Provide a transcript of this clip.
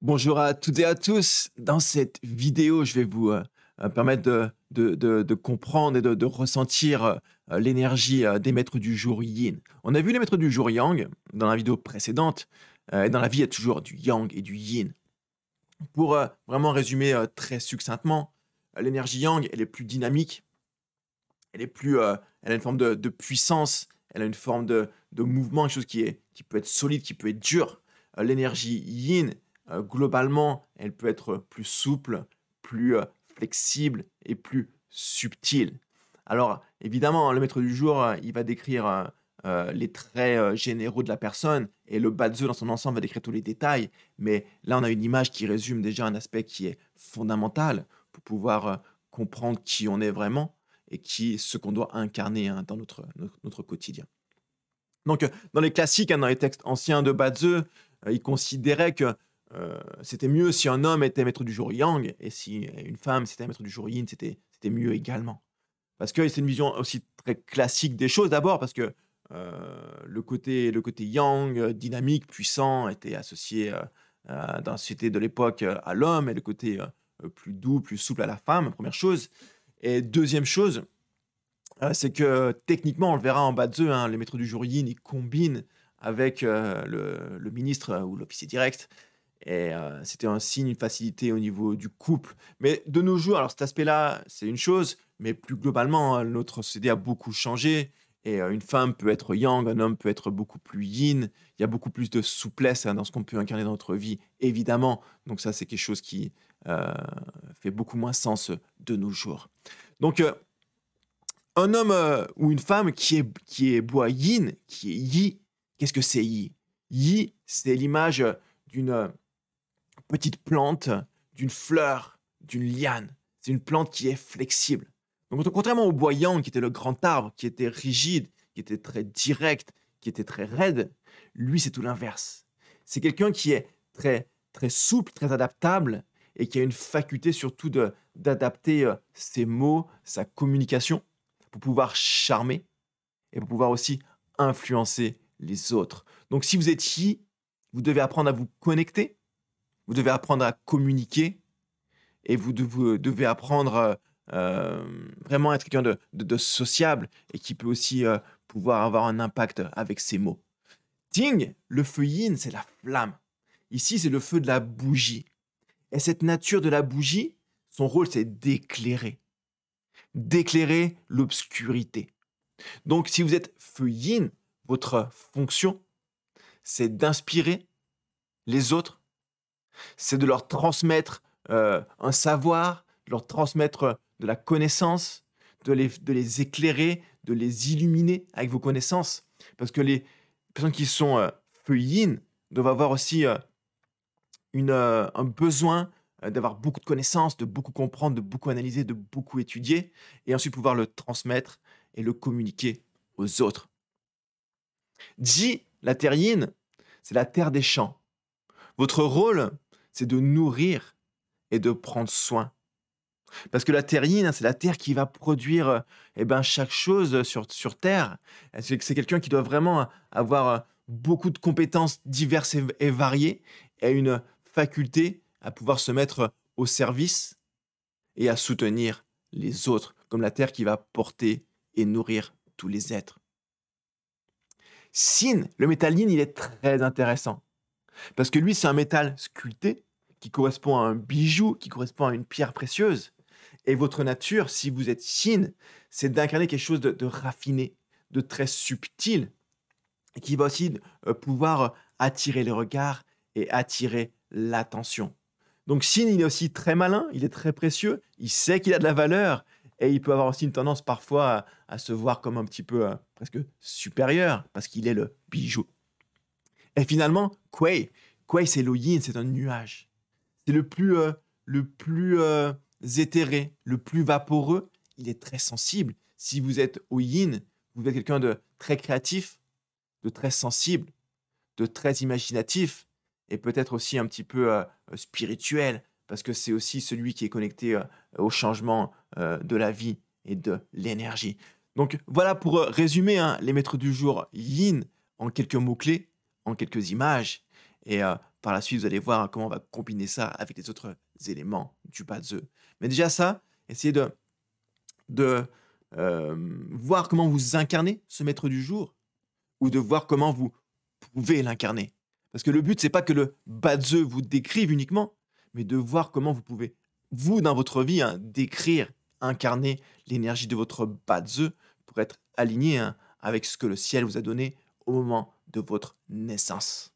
Bonjour à toutes et à tous. Dans cette vidéo, je vais vous permettre de comprendre et de ressentir l'énergie des maîtres du jour yin. On a vu les maîtres du jour yang dans la vidéo précédente. Et dans la vie, il y a toujours du yang et du yin. Pour vraiment résumer très succinctement, l'énergie yang, elle est plus dynamique, elle a une forme de puissance, elle a une forme de mouvement, quelque chose qui peut être solide, qui peut être dur. L'énergie yin, globalement, elle peut être plus souple, plus flexible et plus subtile. Alors, évidemment, hein, le maître du jour, il va décrire les traits généraux de la personne et le Bazeux dans son ensemble va décrire tous les détails. Mais là, on a une image qui résume déjà un aspect qui est fondamental pour pouvoir comprendre qui on est vraiment et ce qu'on doit incarner, hein, dans notre quotidien. Donc, dans les classiques, hein, dans les textes anciens de Badzeux, ils considéraient que c'était mieux si un homme était maître du jour yang et si une femme c'était maître du jour yin, c'était mieux également. Parce que c'est une vision aussi très classique des choses. D'abord parce que le côté yang, dynamique, puissant, était associé dans la société de l'époque à l'homme et le côté plus doux, plus souple à la femme, première chose. Et deuxième chose, c'est que techniquement, on le verra en bas de jeu, hein, les maîtres du jour yin, ils combinent avec le ministre ou l'officier direct. Et c'était un signe, une facilité au niveau du couple. Mais de nos jours, alors cet aspect-là, c'est une chose, mais plus globalement, hein, notre société a beaucoup changé. Et une femme peut être yang, un homme peut être beaucoup plus yin. Il y a beaucoup plus de souplesse, hein, dans ce qu'on peut incarner dans notre vie, évidemment. Donc ça, c'est quelque chose qui fait beaucoup moins sens de nos jours. Donc, un homme, ou une femme qui est bois yin, qui est yi, qu'est-ce que c'est yi? Yi, c'est l'image, d'une, petite plante, d'une fleur, d'une liane. C'est une plante qui est flexible. Donc contrairement au bois yang qui était le grand arbre, qui était rigide, qui était très direct, qui était très raide, lui, c'est tout l'inverse. C'est quelqu'un qui est très très souple, très adaptable et qui a une faculté surtout de d'adapter, ses mots, sa communication pour pouvoir charmer et pour pouvoir aussi influencer les autres. Donc si vous êtes qui, vous devez apprendre à vous connecter, vous devez apprendre à communiquer et vous devez apprendre, vraiment à être quelqu'un de sociable et qui peut aussi, pouvoir avoir un impact avec ses mots. Ting, le feu yin, c'est la flamme. Ici, c'est le feu de la bougie et cette nature de la bougie, son rôle, c'est d'éclairer l'obscurité. Donc, si vous êtes feu yin, votre fonction, c'est d'inspirer les autres, c'est de leur transmettre un savoir, de leur transmettre de la connaissance, de les éclairer, de les illuminer avec vos connaissances. Parce que les personnes qui sont feu yin doivent avoir aussi un besoin d'avoir beaucoup de connaissances, de beaucoup comprendre, de beaucoup analyser, de beaucoup étudier, et ensuite pouvoir le transmettre et le communiquer aux autres. Ji, la terre yin, c'est la terre des champs. Votre rôle, c'est de nourrir et de prendre soin. Parce que la terre yin, hein, c'est la terre qui va produire eh ben, chaque chose sur Terre. C'est quelqu'un qui doit vraiment avoir beaucoup de compétences diverses et variées et une faculté à pouvoir se mettre au service et à soutenir les autres, comme la terre qui va porter et nourrir tous les êtres. Sin, le métal yin, il est très intéressant. Parce que lui, c'est un métal sculpté qui correspond à un bijou, qui correspond à une pierre précieuse. Et votre nature, si vous êtes yin, c'est d'incarner quelque chose de raffiné, de très subtil, et qui va aussi pouvoir attirer les regards et attirer l'attention. Donc Shin, il est aussi très malin, il est très précieux, il sait qu'il a de la valeur, et il peut avoir aussi une tendance parfois à se voir comme un petit peu presque supérieur, parce qu'il est le bijou. Et finalement, Kuei. Kuei, c'est le yin, c'est un nuage. C'est le plus éthéré, le plus vaporeux. Il est très sensible. Si vous êtes au yin, vous êtes quelqu'un de très créatif, de très sensible, de très imaginatif et peut-être aussi un petit peu spirituel, parce que c'est aussi celui qui est connecté au changement de la vie et de l'énergie. Donc voilà pour résumer, hein, les maîtres du jour yin en quelques mots-clés, en quelques images. Et Par la suite, vous allez voir comment on va combiner ça avec les autres éléments du Bazeu. Mais déjà ça, essayez de voir comment vous incarnez ce maître du jour ou de voir comment vous pouvez l'incarner. Parce que le but, c'est pas que le Bazeu vous décrive uniquement, mais de voir comment vous pouvez, vous, dans votre vie, hein, décrire, incarner l'énergie de votre Bazeu pour être aligné, hein, avec ce que le ciel vous a donné au moment de votre naissance.